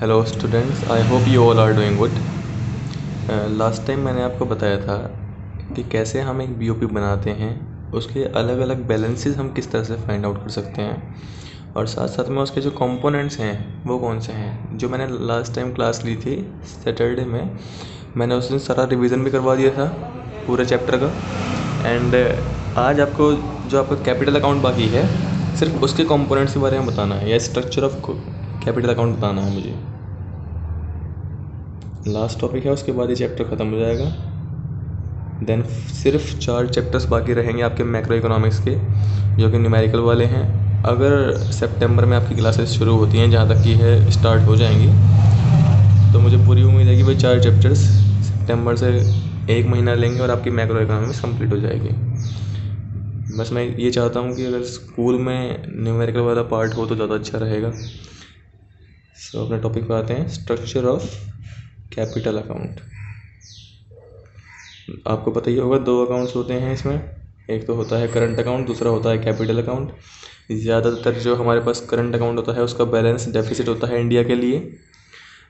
Hello students, I hope you all are doing good. Last time मैंने आपको बताया था कि कैसे हम एक बीओपी बनाते हैं, उसके अलग अलग बैलेंसेस हम किस तरह से फाइंड आउट कर सकते हैं, और साथ साथ में उसके जो कंपोनेंट्स हैं वो कौन से हैं। जो मैंने लास्ट टाइम क्लास ली थी सैटरडे में, मैंने उस दिन सारा रिवीजन भी करवा दिया था पूरे चैप्टर का। एंड आज आपको जो आपका कैपिटल अकाउंट बाकी है, सिर्फ उसके कंपोनेंट्स के बारे में बताना है, या स्ट्रक्चर ऑफ कैपिटल अकाउंट बताना है मुझे। लास्ट टॉपिक है, उसके बाद ये चैप्टर ख़त्म हो जाएगा। देन सिर्फ 4 चैप्टर्स बाकी रहेंगे आपके मैक्रो इकोनॉमिक्स के, जो कि न्यूमेरिकल वाले हैं। अगर सितंबर में आपकी क्लासेस शुरू होती हैं, जहाँ तक की है स्टार्ट हो जाएंगी, तो मुझे पूरी उम्मीद है कि भाई 4 चैप्टर्स सितंबर से 1 महीना लेंगे और आपकी मैक्रो इकोनॉमिक्स कंप्लीट हो जाएगी। बस मैं ये चाहता हूँ कि अगर स्कूल में न्यूमेरिकल वाला पार्ट हो तो ज़्यादा अच्छा रहेगा। सो अपने टॉपिक पर आते हैं, स्ट्रक्चर ऑफ कैपिटल अकाउंट। आपको पता ही होगा 2 अकाउंट्स होते हैं इसमें, एक तो होता है करंट अकाउंट, दूसरा होता है कैपिटल अकाउंट। ज़्यादातर जो हमारे पास करंट अकाउंट होता है उसका बैलेंस डेफिसिट होता है इंडिया के लिए,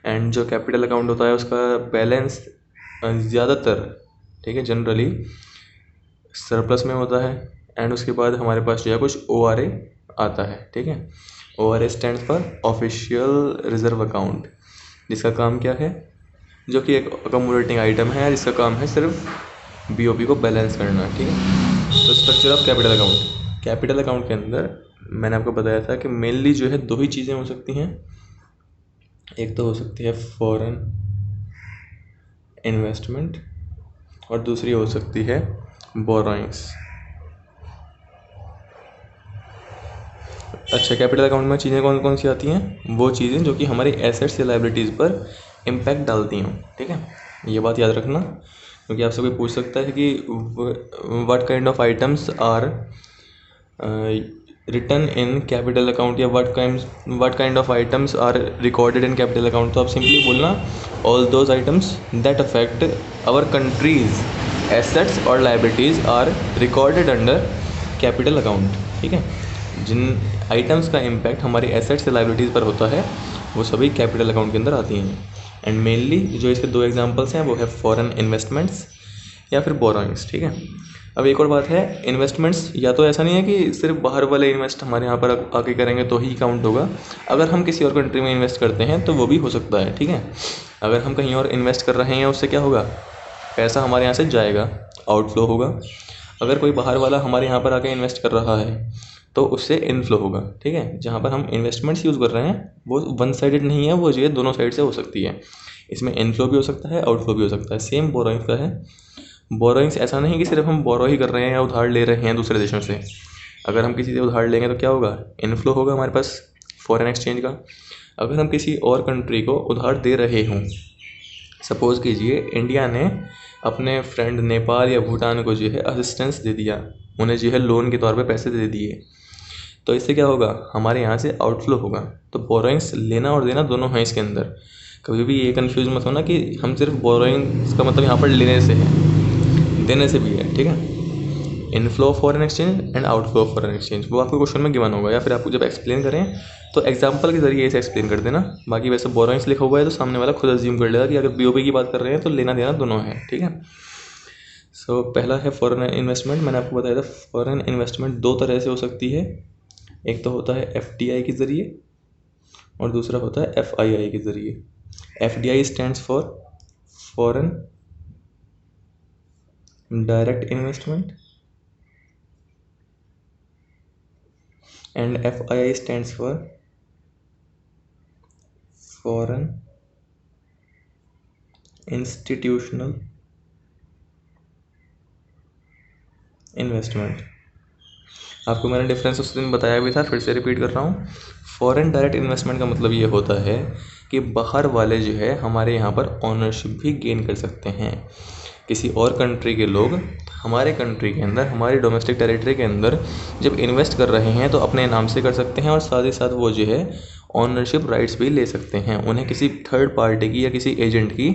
एंड जो कैपिटल अकाउंट होता है उसका बैलेंस ज़्यादातर, ठीक है, जनरली सरप्लस में होता है। एंड उसके बाद हमारे पास जो है कुछ ORA आता है, ठीक है। ORA stand for official reserve account, जिसका काम क्या है, जो कि एक अकोमोडेटिंग आइटम है, जिसका काम है सिर्फ बीओपी को बैलेंस करना, ठीक है। तो structure of capital account, capital account के अंदर मैंने आपको बताया था कि मेनली जो है 2 ही चीज़ें हो सकती हैं। एक तो हो सकती है फॉरेन इन्वेस्टमेंट, और दूसरी हो सकती है बोरोइंग्स। अच्छा, कैपिटल अकाउंट में चीज़ें कौन कौन सी आती हैं? वो चीज़ें जो कि हमारे एसेट्स या लायबिलिटीज़ पर इम्पैक्ट डालती हों, ठीक है। ये बात याद रखना, क्योंकि आपसे कोई पूछ सकता है कि what kind of items are return in capital account, या what kind of items are recorded in capital account. तो आप सिंपली बोलना all those items that affect our countries assets और liabilities are recorded under capital account, ठीक है। जिन items का impact हमारी एसेट्स या लायबिलिटीज़ पर होता है वो सभी कैपिटल अकाउंट के अंदर आती हैं। एंड मेनली जो इसके 2 एग्जांपल्स हैं वो है फॉरेन इन्वेस्टमेंट्स या फिर बोरोइंग्स, ठीक है। अब एक और बात है, इन्वेस्टमेंट्स या तो ऐसा नहीं है कि सिर्फ बाहर वाले इन्वेस्ट हमारे यहाँ पर आके करेंगे तो ही काउंट होगा। अगर हम किसी और कंट्री में इन्वेस्ट करते हैं तो वो भी हो सकता है, ठीक है। अगर हम कहीं और इन्वेस्ट कर रहे हैं, उससे क्या होगा, पैसा हमारे यहाँ से जाएगा, आउटफ्लो होगा। अगर कोई बाहर वाला हमारे यहाँ पर आके इन्वेस्ट कर रहा है तो उससे इनफ्लो होगा, ठीक है। जहाँ पर हम इन्वेस्टमेंट्स यूज़ कर रहे हैं वो वन साइडेड नहीं है, वो जो है दोनों साइड से हो सकती है। इसमें इनफ्लो भी हो सकता है, आउटफ्लो भी हो सकता है। सेम बोरोइंग्स का है। बोरोइंग्स ऐसा नहीं कि सिर्फ हम बोरो ही कर रहे हैं या उधार ले रहे हैं दूसरे देशों से। अगर हम किसी से उधार लेंगे तो क्या होगा, इनफ्लो होगा हमारे पास फॉरेन एक्सचेंज का। अगर हम किसी और कंट्री को उधार दे रहे हों, सपोज़ कीजिए इंडिया ने अपने फ्रेंड नेपाल या भूटान को जो है असिस्टेंस दे दिया, उन्हें जो है लोन के तौर पे पैसे दे दिए, तो इससे क्या होगा, हमारे यहाँ से आउटफ्लो होगा। तो बोरोइंग्स लेना और देना दोनों हैं इसके अंदर। कभी भी ये कंफ्यूज मत होना कि हम सिर्फ बोरोइंग्स का मतलब यहाँ पर लेने से है, देने से भी है, ठीक है। Inflow foreign exchange and outflow foreign exchange, वो आपको क्वेश्चन में गिवन होगा, या फिर आपको जब एक्सप्लेन करें तो एग्जाम्पल के जरिए इसे एक्सप्लेन कर देना। बाकी वैसे बोरोइंग्स लिखा हुआ है तो सामने वाला खुद अज्यूम कर लेगा कि अगर बीओपी की बात कर रहे हैं तो लेना देना दोनों है, ठीक है। सो पहला है फॉरेन इन्वेस्टमेंट। मैंने आपको बताया था फॉरेन इन्वेस्टमेंट 2 तरह से हो सकती है। एक तो होता है FDI के ज़रिए और दूसरा होता है FII के ज़रिए। FDI stands for foreign direct investment and FII stands for foreign institutional investment. आपको मैंने डिफरेंस उस दिन बताया भी था, फिर से रिपीट कर रहा हूँ। फॉरेन डायरेक्ट इन्वेस्टमेंट का मतलब ये होता है कि बाहर वाले जो है हमारे यहाँ पर ऑनरशिप भी गेन कर सकते हैं। किसी और कंट्री के लोग हमारे कंट्री के अंदर, हमारे डोमेस्टिक टेरिटरी के अंदर जब इन्वेस्ट कर रहे हैं तो अपने नाम से कर सकते हैं, और साथ ही साथ वो जो है ऑनरशिप राइट्स भी ले सकते हैं। उन्हें किसी थर्ड पार्टी की या किसी एजेंट की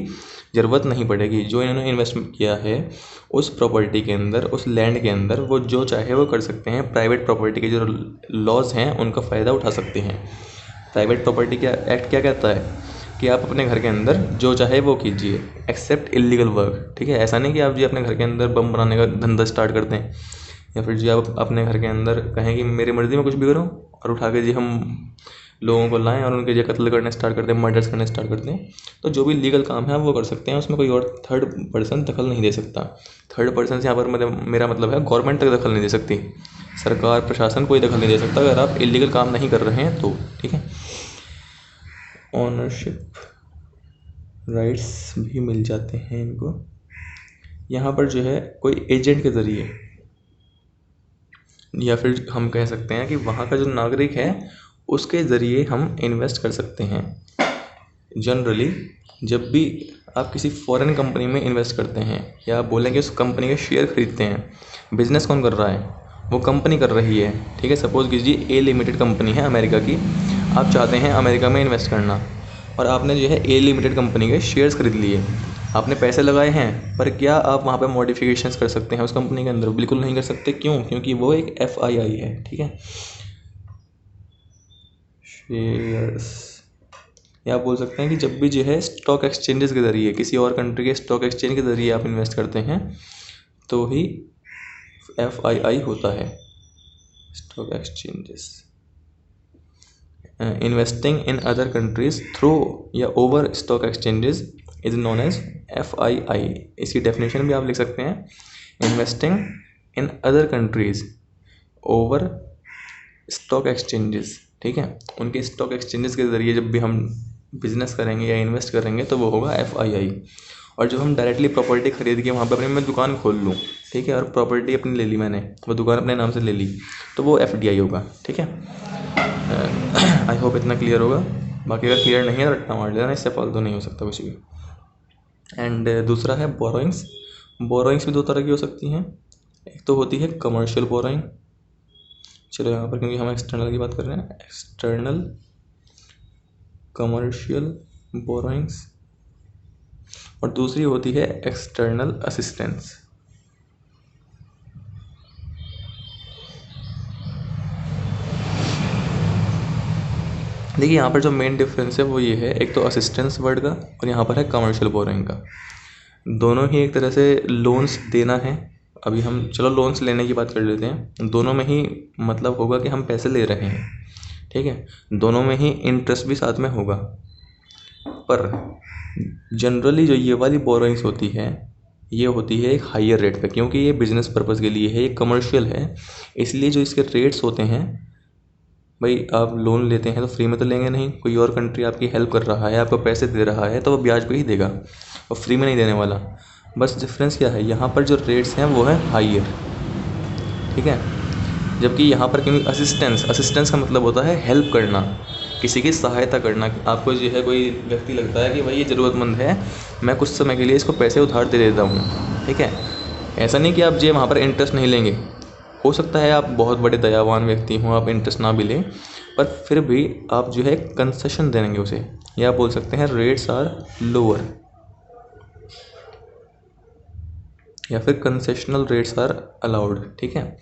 ज़रूरत नहीं पड़ेगी। जो इन्होंने इन्वेस्टमेंट किया है उस प्रॉपर्टी के अंदर, उस लैंड के अंदर, वो जो चाहे वो कर सकते हैं। प्राइवेट प्रॉपर्टी के जो लॉज हैं उनका फ़ायदा उठा सकते हैं। प्राइवेट प्रॉपर्टी क्या एक्ट क्या कहता है, कि आप अपने घर के अंदर जो चाहे वो कीजिए एक्सेप्ट इलीगल वर्क, ठीक है। ऐसा नहीं कि आप जी अपने घर के अंदर बम बनाने का धंधा स्टार्ट कर दें, या फिर जी आप अपने घर के अंदर कहें कि मेरी मर्ज़ी में कुछ भी करूँ और उठा के जी हम लोगों को लाएं और उनके जो कत्ल करने स्टार्ट कर दें, मर्डर्स करने स्टार्ट कर दें। तो जो भी लीगल काम है आप वो कर सकते हैं, उसमें कोई और थर्ड पर्सन दखल नहीं दे सकता। थर्ड पर्सन से यहाँ पर मेरा मतलब है गवर्नमेंट तक दखल नहीं दे सकती, सरकार प्रशासन कोई दखल नहीं दे सकता अगर आप इलीगल काम नहीं कर रहे हैं तो, ठीक है। ऑनरशिप राइट्स भी मिल जाते हैं इनको। यहाँ पर जो है कोई एजेंट के ज़रिए, या फिर हम कह सकते हैं कि वहाँ का जो नागरिक है उसके ज़रिए हम इन्वेस्ट कर सकते हैं। जनरली जब भी आप किसी फॉरेन कंपनी में इन्वेस्ट करते हैं या आप बोलेंगे उस कंपनी के शेयर खरीदते हैं, बिजनेस कौन कर रहा है, वो कंपनी कर रही है, ठीक है। सपोज़ कीजिए ए लिमिटेड कंपनी है अमेरिका की, आप चाहते हैं अमेरिका में इन्वेस्ट करना और आपने जो है ए लिमिटेड कंपनी के शेयर्स खरीद लिए, आपने पैसे लगाए हैं, पर क्या आप वहाँ पे मॉडिफिकेशंस कर सकते हैं उस कंपनी के अंदर? बिल्कुल नहीं कर सकते। क्यों? क्योंकि वो एक FII है, ठीक है। शेयर्स, या आप बोल सकते हैं कि जब भी जो है स्टॉक एक्सचेंजेस के ज़रिए, किसी और कंट्री के स्टॉक एक्सचेंज के ज़रिए आप इन्वेस्ट करते हैं तो ही FII होता है, stock exchanges. Investing in other countries through या over stock exchanges is known as FII। इसकी डेफिनेशन भी आप लिख सकते हैं, investing in other countries over stock exchanges, ठीक है। उनके स्टॉक एक्सचेंजेस के ज़रिए जब भी हम बिजनेस करेंगे या इन्वेस्ट करेंगे तो वो होगा FII। और जब हम डायरेक्टली प्रॉपर्टी खरीद के वहाँ पर अपनी मैं दुकान खोल लूँ, ठीक है, और प्रॉपर्टी अपनी ले ली मैंने, वो दुकान अपने नाम से ले ली, तो वो FDI होगा, ठीक है। आई होप इतना क्लियर होगा। बाकी अगर क्लियर नहीं है तो रट्टा मार लेना, इससे फालतू नहीं हो सकता कुछ भी। एंड दूसरा है बोरोइंग्स। बोरोइंग्स भी दो तरह की हो सकती हैं। एक तो होती है कमर्शियल बोरोइंग, चलो यहाँ पर क्योंकि हम एक्सटर्नल की बात कर रहे हैं, एक्सटर्नल कमर्शियल बोरोइंग्स, और दूसरी होती है एक्सटर्नल असिस्टेंस। देखिए यहाँ पर जो मेन डिफरेंस है वो ये है, एक तो असिस्टेंस वर्ड का और यहाँ पर है कमर्शियल बोरोइंग का। दोनों ही एक तरह से लोन्स देना है। अभी हम चलो लोन्स लेने की बात कर लेते हैं। दोनों में ही मतलब होगा कि हम पैसे ले रहे हैं, ठीक है। दोनों में ही इंटरेस्ट भी साथ में होगा, पर जनरली जो ये वाली बोरोइंग्स होती है ये होती है एक हायर रेट पे, क्योंकि ये बिजनेस पर्पज़ के लिए है, ये कमर्शियल है, इसलिए जो इसके रेट्स होते हैं, भाई आप लोन लेते हैं तो फ्री में तो लेंगे नहीं, कोई और कंट्री आपकी हेल्प कर रहा है, आपको पैसे दे रहा है, तो वो ब्याज पे ही देगा और फ्री में नहीं देने वाला। बस डिफरेंस क्या है, यहाँ पर जो रेट्स हैं वो है हायर, ठीक है। जबकि यहाँ पर क्योंकि असिस्टेंस का मतलब होता है हेल्प करना, किसी की सहायता करना। आपको जो है कोई व्यक्ति लगता है कि भाई ये ज़रूरतमंद है, मैं कुछ समय के लिए इसको पैसे उधार दे देता हूँ, ठीक है। ऐसा नहीं कि आप जो वहाँ पर इंटरेस्ट नहीं लेंगे, हो सकता है आप बहुत बड़े दयावान व्यक्ति हों, आप इंटरेस्ट ना भी लें, पर फिर भी आप जो है कंसेशन देंगे उसे, या आप बोल सकते हैं रेट्स आर लोअर, या फिर कंसेशनल रेट्स आर अलाउड, ठीक है।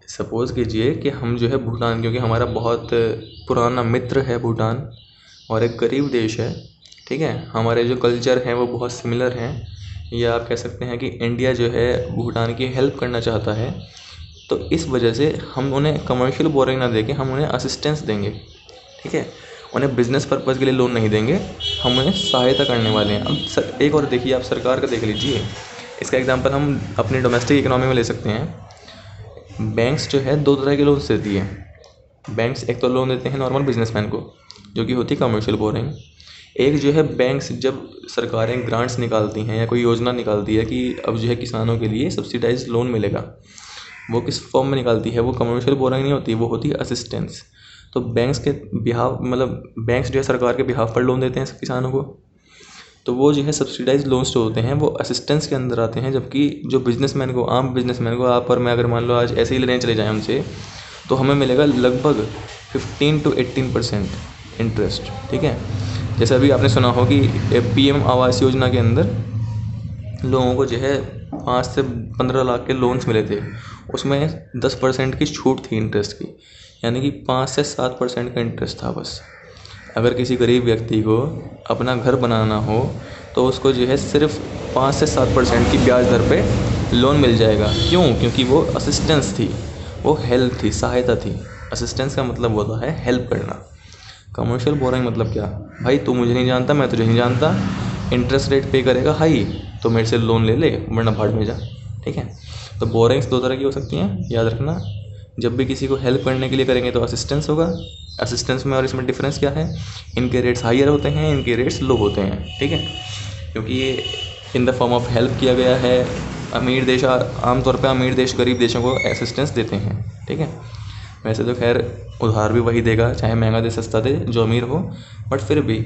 सपोज़ कीजिए कि हम जो है भूटान, क्योंकि हमारा बहुत पुराना मित्र है भूटान और एक गरीब देश है, ठीक है, हमारे जो कल्चर हैं वो बहुत सिमिलर हैं, या आप कह सकते हैं कि इंडिया जो है भूटान की हेल्प करना चाहता है, तो इस वजह से हम उन्हें कमर्शियल बोरिंग ना देके हम उन्हें असिस्टेंस देंगे, ठीक है। उन्हें बिज़नेस पर्पज़ के लिए लोन नहीं देंगे, हम उन्हें सहायता करने वाले हैं। अब एक और देखिए, आप सरकार का देख लीजिए, इसका एग्जांपल हम अपनी डोमेस्टिक इकोनॉमी में ले सकते हैं। बैंक्स जो है दो तरह के लोन्स देती है। बैंक्स एक तो लोन देते हैं नॉर्मल बिजनेसमैन को, जो कि होती है कमर्शियल बोरिंग। एक जो है बैंक्स जब सरकारें ग्रांट्स निकालती हैं या कोई योजना निकालती है कि अब जो है किसानों के लिए सब्सिडाइज लोन मिलेगा, वो किस फॉर्म में निकालती है, वो कमर्शियल बोरिंग नहीं होती, वो होती है असिस्टेंस। तो बैंक्स के बिहाफ मतलब बैंक्स जो है सरकार के बिहाफ पर लोन देते हैं किसानों को, तो वो जो है सब्सिडाइज लोन्स जो होते हैं वो असिस्टेंस के अंदर आते हैं। जबकि जो बिजनेसमैन को, आम बिजनेसमैन को, आप और मैं अगर मान लो आज ऐसे ही लेने चले जाएँ हमसे, तो हमें मिलेगा लगभग 15 to 18% इंटरेस्ट, ठीक है। जैसे अभी आपने सुना हो कि PM आवास योजना के अंदर लोगों को जो है 5 से 15 लाख के लोन्स मिले थे, उसमें 10% की छूट थी इंटरेस्ट की, यानी कि 5 से 7% का इंटरेस्ट था बस। अगर किसी गरीब व्यक्ति को अपना घर बनाना हो तो उसको जो है सिर्फ 5 से 7% की ब्याज दर पे लोन मिल जाएगा। क्यों? क्योंकि वो असिस्टेंस थी, वो हेल्प थी, सहायता थी। असिस्टेंस का मतलब होता है हेल्प करना। कमर्शियल बोरिंग मतलब क्या? भाई तू मुझे नहीं जानता, मैं तुझे नहीं जानता, इंटरेस्ट रेट पे करेगा हाई तो मेरे से लोन ले ले, वरना भाड़ में जा। ठीक है, तो बोरिंग्स 2 तरह की हो सकती हैं, याद रखना। जब भी किसी को हेल्प करने के लिए करेंगे तो असिस्टेंस होगा। असिस्टेंस में और इसमें डिफरेंस क्या है? इनके रेट्स हायर होते हैं, इनके रेट्स लो होते हैं। ठीक है, क्योंकि ये in the form of help किया गया है। अमीर देश आमतौर पे अमीर देश गरीब देशों को असिस्टेंस देते हैं। ठीक है, वैसे तो खैर उधार भी वही देगा, चाहे महंगा दे सस्ता दे, जो अमीर हो, बट फिर भी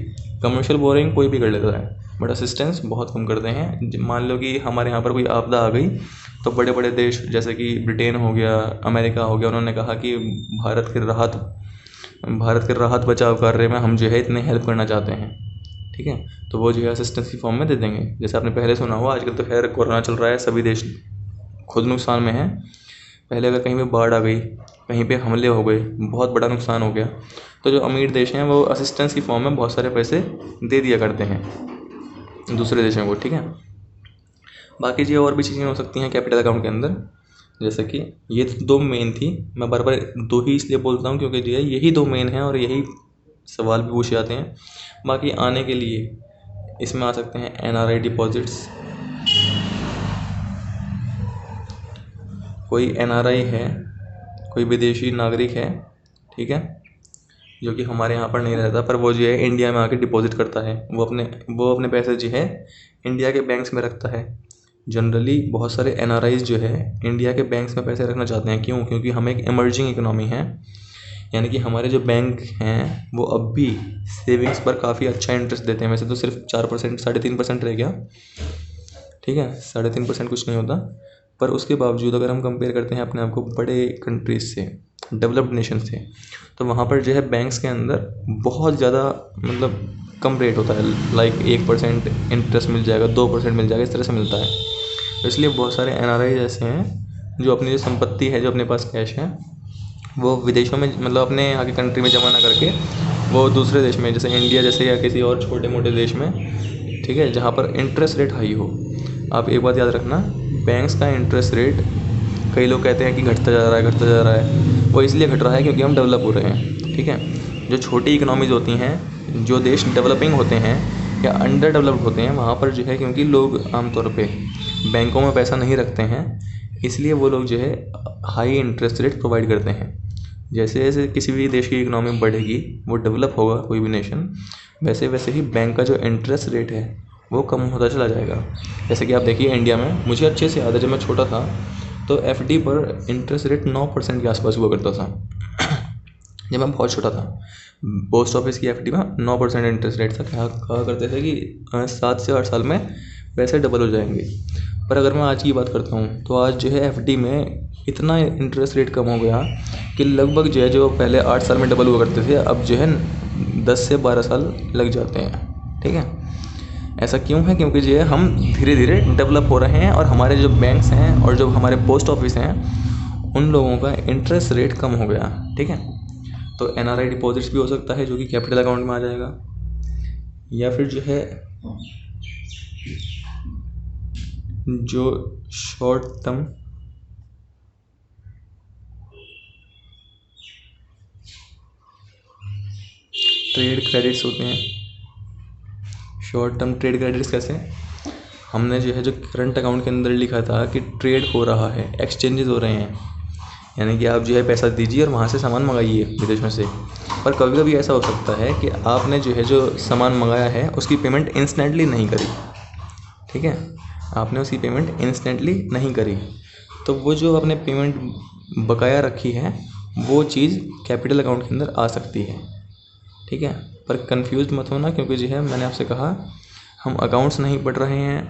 कमर्शियल बोरिंग कोई भी कर लेता है, बट असिस्टेंस बहुत कम करते हैं। मान लो कि हमारे यहाँ पर कोई आपदा आ गई तो बड़े बड़े देश जैसे कि ब्रिटेन हो गया, अमेरिका हो गया, उन्होंने कहा कि भारत के राहत बचाव कार्य में हम जो है इतने हेल्प करना चाहते हैं। ठीक है, तो वो जो है असिस्टेंस की फॉर्म में दे देंगे। जैसे आपने पहले सुना हुआ, आजकल तो खैर कोरोना चल रहा है, सभी देश खुद नुकसान में हैं। पहले अगर कहीं पे बाढ़ आ गई, कहीं पे हमले हो गए, बहुत बड़ा नुकसान हो गया, तो जो अमीर देश हैं वो असिस्टेंस की फॉर्म में बहुत सारे पैसे दे दिया करते हैं दूसरे देशों को। ठीक है, बाकी जी और भी चीज़ें हो सकती हैं कैपिटल अकाउंट के अंदर, जैसे कि ये 2 मेन थी। मैं बार बार 2 ही इसलिए बोलता हूँ क्योंकि जो है यही 2 मेन हैं और यही सवाल भी पूछे जाते हैं। बाकी आने के लिए इसमें आ सकते हैं NRI डिपॉजिट्स। कोई NRI है, कोई विदेशी नागरिक है, ठीक है, जो कि हमारे यहाँ पर नहीं रहता, पर वो जो है इंडिया में आके डिपॉजिट करता है। वो अपने पैसे जो है इंडिया के बैंक्स में रखता है। जनरली बहुत सारे NRIs जो है इंडिया के बैंक्स में पैसे रखना चाहते हैं। क्यों? क्योंकि हम एक इमर्जिंग इकोनॉमी है, यानी कि हमारे जो बैंक हैं वो अब भी सेविंग्स पर काफ़ी अच्छा इंटरेस्ट देते हैं। वैसे तो सिर्फ 4%, 3.5% रह गया। ठीक है, 3.5% कुछ नहीं होता, पर उसके बावजूद अगर हम कंपेयर करते हैं अपने आप को बड़े कंट्रीज से, डेवलप्ड नेशन से, तो वहाँ पर जो है बैंक्स के अंदर बहुत ज़्यादा मतलब कम रेट होता है। लाइक 1% इंटरेस्ट मिल जाएगा, 2% मिल जाएगा, इस तरह से मिलता है। तो इसलिए बहुत सारे NRI ऐसे हैं जो अपनी जो संपत्ति है, जो अपने पास कैश है, वो विदेशों में मतलब अपने यहाँ की कंट्री में जमा ना करके वो दूसरे देश में, जैसे इंडिया जैसे या किसी और छोटे मोटे देश में, ठीक है, जहाँ पर इंटरेस्ट रेट हाई हो। आप एक बात याद रखना, बैंक्स का इंटरेस्ट रेट कई लोग कहते हैं कि घटता जा रहा है, वो इसलिए घट रहा है क्योंकि हम डेवलप हो रहे हैं। ठीक है, जो छोटी इकोनॉमीज़ होती हैं, जो देश डेवलपिंग होते हैं या अंडर डेवलप्ड होते हैं, वहाँ पर जो है क्योंकि लोग आमतौर पे बैंकों में पैसा नहीं रखते हैं, इसलिए वो लोग जो है हाई इंटरेस्ट रेट प्रोवाइड करते हैं। जैसे जैसे किसी भी देश की इकोनॉमी बढ़ेगी, वो डेवलप होगा कोई भी नेशन, वैसे वैसे ही बैंक का जो इंटरेस्ट रेट है वो कम होता चला जाएगा। जैसे कि आप देखिए इंडिया में, मुझे अच्छे से याद है जब मैं छोटा था तो FD पर इंटरेस्ट रेट 9% के आसपास हुआ करता था जब मैं बहुत छोटा था। पोस्ट ऑफिस की FD में 9% इंटरेस्ट रेट था। कहा करते थे कि 7 से 8 साल में पैसे डबल हो जाएंगे। पर अगर मैं आज की बात करता हूँ तो आज जो है FD में इतना इंटरेस्ट रेट कम हो गया कि लगभग जो है, जो पहले 8 साल में डबल हुआ करते थे, अब जो है 10 से 12 साल लग जाते हैं। ठीक है, ऐसा क्यों है? क्योंकि जो है हम धीरे धीरे डेवलप हो रहे हैं और हमारे जो बैंक्स हैं और जो हमारे पोस्ट ऑफिस हैं, उन लोगों का इंटरेस्ट रेट कम हो गया। ठीक है, तो NRI डिपॉजिट्स भी हो सकता है जो कि कैपिटल अकाउंट में आ जाएगा, या फिर जो है जो शॉर्ट टर्म ट्रेड क्रेडिट्स होते हैं। शॉर्ट टर्म ट्रेड क्रेडिट्स कैसे? हमने जो है जो करंट अकाउंट के अंदर लिखा था कि ट्रेड हो रहा है, एक्सचेंजेस हो रहे हैं, यानी कि आप जो है पैसा दीजिए और वहाँ से सामान मंगाइए विदेश में से। पर कभी कभी ऐसा हो सकता है कि आपने जो है जो सामान मंगाया है उसकी पेमेंट इंस्टेंटली नहीं करी। ठीक है, आपने उसकी पेमेंट इंस्टेंटली नहीं करी, तो वो जो आपने पेमेंट बकाया रखी है वो चीज़ कैपिटल अकाउंट के अंदर आ सकती है। ठीक है, पर कंफ्यूज मत होना, क्योंकि जो है मैंने आपसे कहा हम अकाउंट्स नहीं पढ़ रहे हैं,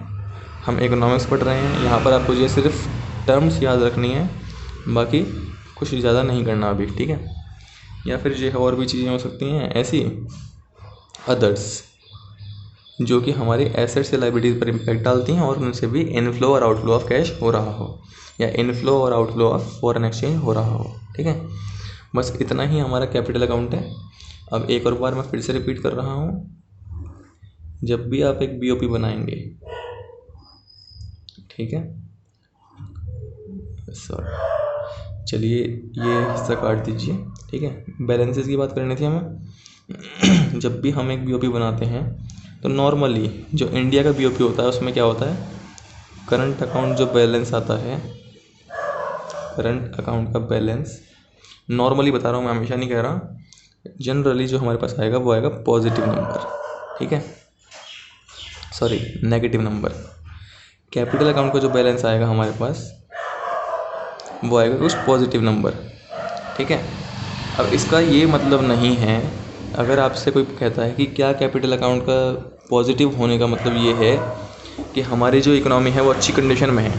हम इकोनॉमिक्स पढ़ रहे हैं। यहाँ पर आपको जो है सिर्फ टर्म्स याद रखनी है, बाकी कुछ ज़्यादा नहीं करना अभी। ठीक है, या फिर जो है और भी चीज़ें हो सकती हैं ऐसी अदर्स, जो कि हमारे एसेट्स या लायबिलिटीज़ पर इम्पैक्ट डालती हैं और उनसे भी इनफ्लो और आउटफ्लो ऑफ कैश हो रहा हो, या इनफ्लो और आउटफ्लो ऑफ फॉरेन एक्सचेंज हो रहा हो। ठीक है, बस इतना ही हमारा कैपिटल अकाउंट है। अब एक और बार मैं फिर से रिपीट कर रहा हूँ, जब भी आप एक BOP बनाएंगे, ठीक है, सॉरी, चलिए ये हिस्सा काट दीजिए, ठीक है। बैलेंसेस की बात करनी थी हमें। जब भी हम एक BOP बनाते हैं तो नॉर्मली जो इंडिया का BOP होता है उसमें क्या होता है, करंट अकाउंट जो बैलेंस आता है, करंट अकाउंट का बैलेंस, नॉर्मली बता रहा हूँ मैं, हमेशा नहीं कह रहा, जनरली जो हमारे पास आएगा वो आएगा पॉजिटिव नंबर, ठीक है, sorry negative number. Capital account का जो बैलेंस आएगा हमारे पास वो आएगा कुछ पॉजिटिव नंबर, ठीक है। अब इसका ये मतलब नहीं है, अगर आपसे कोई कहता है कि क्या कैपिटल अकाउंट का पॉजिटिव होने का मतलब ये है कि हमारी जो इकोनॉमी है वो अच्छी कंडीशन में है,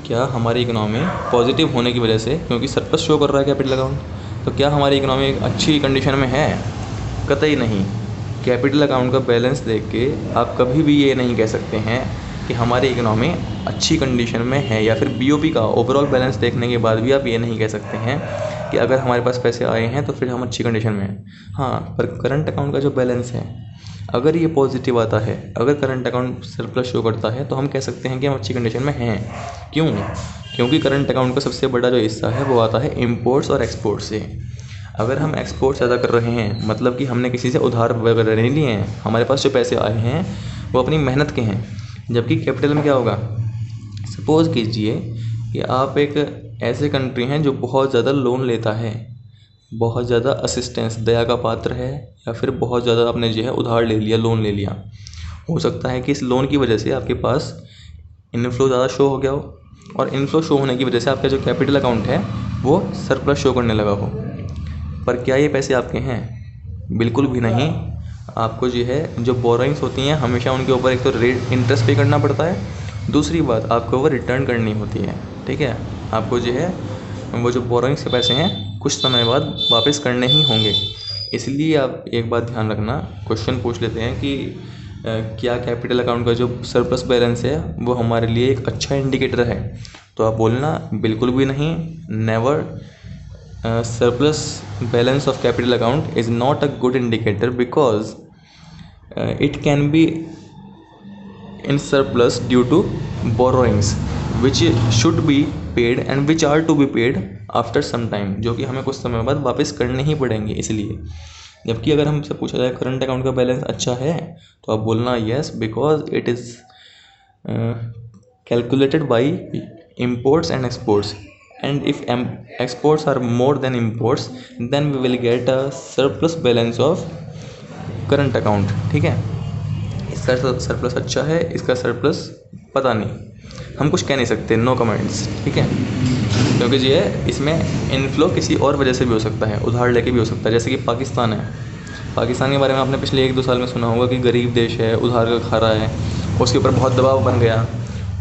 क्या हमारी इकोनॉमी पॉजिटिव होने की वजह से, क्योंकि सरप्लस शो कर रहा है कैपिटल अकाउंट, तो क्या हमारी इकोनॉमी अच्छी कंडीशन में है? कतई नहीं। कैपिटल अकाउंट का बैलेंस देख के आप कभी भी ये नहीं कह सकते हैं कि हमारी इकोनॉमी अच्छी कंडीशन में है, या फिर BOP का ओवरऑल बैलेंस देखने के बाद भी आप ये नहीं कह सकते हैं कि अगर हमारे पास पैसे आए हैं तो फिर हम अच्छी कंडीशन में हैं। हाँ, पर करंट अकाउंट का जो बैलेंस है, अगर ये पॉजिटिव आता है, अगर करंट अकाउंट सरप्लस शो करता है, तो हम कह सकते हैं कि हम अच्छी कंडीशन में हैं। क्यों? क्योंकि करंट अकाउंट का सबसे बड़ा जो हिस्सा है वो आता है इम्पोर्ट्स और एक्सपोर्ट्स से। अगर हम एक्सपोर्ट ज़्यादा कर रहे हैं, मतलब कि हमने किसी से उधार वगैरह नहीं लिए हैं, हमारे पास जो पैसे आए हैं वो अपनी मेहनत के हैं। जबकि कैपिटल में क्या होगा, सपोज़ कीजिए कि आप एक ऐसे कंट्री हैं जो बहुत ज़्यादा लोन लेता है, बहुत ज़्यादा असिस्टेंस दया का पात्र है, या फिर बहुत ज़्यादा आपने जो है उधार ले लिया, लोन ले लिया। हो सकता है कि इस लोन की वजह से आपके पास इनफ्लो ज़्यादा शो हो गया हो, और इनफ्लो शो होने की वजह से आपका जो कैपिटल अकाउंट है वो सरप्लस शो करने लगा हो। पर क्या ये पैसे आपके हैं? बिल्कुल भी नहीं। आपको जो है जो बोरोइंग्स होती हैं हमेशा उनके ऊपर एक तो रेट इंटरेस्ट पे करना पड़ता है, दूसरी बात आपको वो रिटर्न करनी होती है, ठीक है। आपको जो है वो जो बोरोइंग्स के पैसे हैं कुछ समय बाद वापस करने ही होंगे। इसलिए आप एक बात ध्यान रखना, क्वेश्चन पूछ लेते हैं कि क्या कैपिटल अकाउंट का जो सरप्लस बैलेंस है वो हमारे लिए एक अच्छा इंडिकेटर है, तो आप बोलना बिल्कुल भी नहीं, never. Surplus balance of capital account is not a good indicator because it can be in surplus due to borrowings which should be paid and which are to be paid after some time, जो कि हमें कुछ समय बाद वापस करने ही पड़ेंगे। इसलिए जबकि अगर हमसे पूछा जाए करंट अकाउंट का बैलेंस अच्छा है, तो आप बोलना yes, because it is calculated by imports and exports, and if exports are more than imports then we will get a surplus balance of current account, ठीक है। इसका सरप्लस अच्छा है, इसका सरप्लस पता नहीं, हम कुछ कह नहीं सकते, नो कमेंट्स, ठीक है। क्योंकि जो है इसमें इनफ्लो किसी और वजह से भी हो सकता है, उधार लेके भी हो सकता है। जैसे कि पाकिस्तान है, पाकिस्तान के बारे में आपने पिछले 1-2 साल में सुना होगा कि गरीब देश है, उधार का खा रहा है, उसके ऊपर बहुत दबाव बन गया,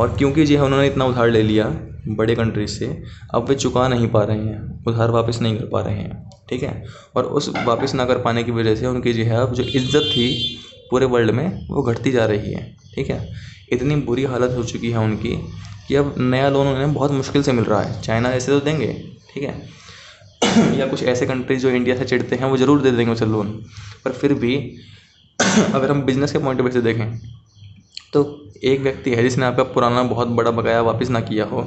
और क्योंकि जो है उन्होंने इतना उधार ले लिया बड़े कंट्रीज से, अब वे चुका नहीं पा रहे हैं, उधार वापस नहीं कर पा रहे हैं, ठीक है। और उस वापस ना कर पाने की वजह से उनकी जो है अब जो इज़्ज़त थी पूरे वर्ल्ड में वो घटती जा रही है, ठीक है। इतनी बुरी हालत हो चुकी है उनकी कि अब नया लोन उन्हें बहुत मुश्किल से मिल रहा है। चाइना ऐसे तो देंगे, ठीक है, या कुछ ऐसे कंट्रीज जो इंडिया से चिढ़ते हैं वो ज़रूर दे देंगे उसे लोन, पर फिर भी अगर हम बिज़नेस के पॉइंट ऑफ व्यू से देखें तो एक व्यक्ति है जिसने आपका पुराना बहुत बड़ा बकाया वापस ना किया हो,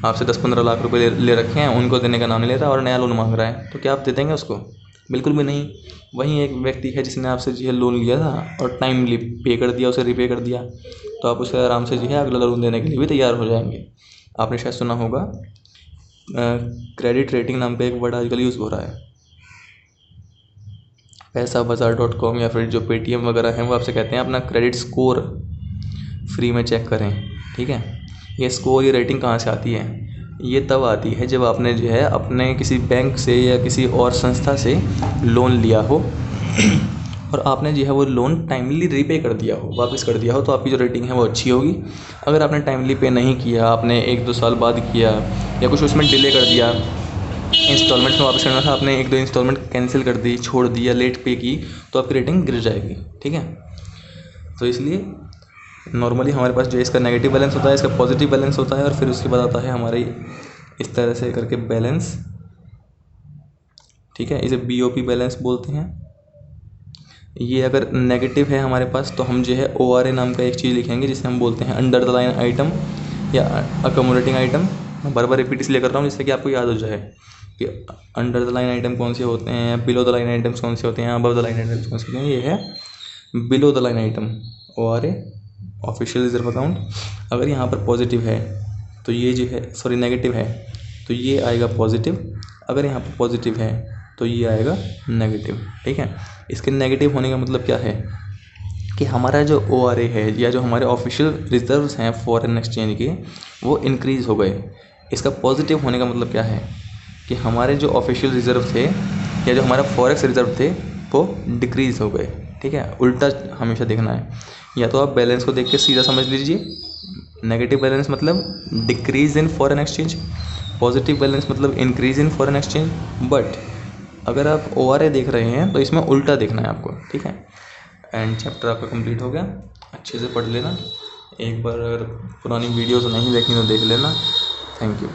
आपसे 10-15 लाख रुपए ले रखे हैं, उनको देने का नाम नहीं ले रहा और नया लोन मांग रहा है, तो क्या आप दे देंगे उसको? बिल्कुल भी नहीं। वहीं एक व्यक्ति है जिसने आपसे जो है लोन लिया था और टाइमली पे कर दिया, उसे रीपे कर दिया, तो आप उसे आराम से जो है अगला लोन देने के लिए भी तैयार हो जाएंगे। आपने शायद सुना होगा क्रेडिट रेटिंग नाम का एक वर्ड आजकल यूज़ हो रहा है। पैसाबाजार.com या फिर जो पेटीएम वगैरह हैं वो आपसे कहते हैं अपना क्रेडिट स्कोर फ्री में चेक करें, ठीक है। ये स्कोर, ये रेटिंग कहाँ से आती है? ये तब आती है जब आपने जो है अपने किसी बैंक से या किसी और संस्था से लोन लिया हो और आपने जो है वो लोन टाइमली रीपे कर दिया हो, वापस कर दिया हो, तो आपकी जो रेटिंग है वो अच्छी होगी। अगर आपने टाइमली पे नहीं किया, आपने 1-2 साल बाद किया, या कुछ उसमें डिले कर दिया, इंस्टॉलमेंट में वापस करना था, आपने 1-2 इंस्टॉलमेंट कैंसिल कर दी, छोड़ दी या लेट पे की, तो आपकी रेटिंग गिर जाएगी, ठीक है। तो इसलिए नॉर्मली हमारे पास जो इसका नेगेटिव बैलेंस होता है, इसका पॉजिटिव बैलेंस होता है, और फिर उसके बाद आता है हमारी इस तरह से करके बैलेंस, ठीक है, इसे BOP बैलेंस बोलते हैं। ये अगर नेगेटिव है हमारे पास तो हम जो है ORA नाम का एक चीज़ लिखेंगे जिसे हम बोलते हैं अंडर द लाइन आइटम या अकोमोडेटिंग आइटम। मैं बार बार रिपीट इसलिए कर रहा हूँ जिससे कि आपको याद हो जाए कि अंडर द लाइन आइटम कौन से होते हैं, बिलो द लाइन आइटम्स कौन से होते हैं, अबव द लाइन आइटम्स कौन से होते हैं। ये है below the line item ORA, official reserve account. अगर यहाँ पर पॉजिटिव है तो ये जो है, सॉरी नेगेटिव है तो ये आएगा पॉजिटिव, अगर यहाँ पर पॉजिटिव है तो ये आएगा नेगेटिव। ठीक है, इसके नेगेटिव होने का मतलब क्या है कि हमारा जो ORA है या जो हमारे ऑफिशियल रिजर्व्स हैं फॉरेन एक्सचेंज के वो इंक्रीज़ हो गए। इसका पॉजिटिव होने का मतलब क्या है कि हमारे जो ऑफिशियल रिजर्व थे या जो हमारा फॉरेक्स रिजर्व थे वो डिक्रीज़ हो गए। ठीक है, उल्टा हमेशा देखना है। या तो आप बैलेंस को देख के सीधा समझ लीजिए, नेगेटिव बैलेंस मतलब decrease in foreign exchange, positive balance मतलब increase in foreign exchange. But अगर आप ORA देख रहे हैं तो इसमें उल्टा देखना है आपको। ठीक है, एंड चैप्टर आपका कंप्लीट हो गया, अच्छे से पढ़ लेना। एक बार अगर पुरानी वीडियोस नहीं देखी तो देख लेना। Thank you.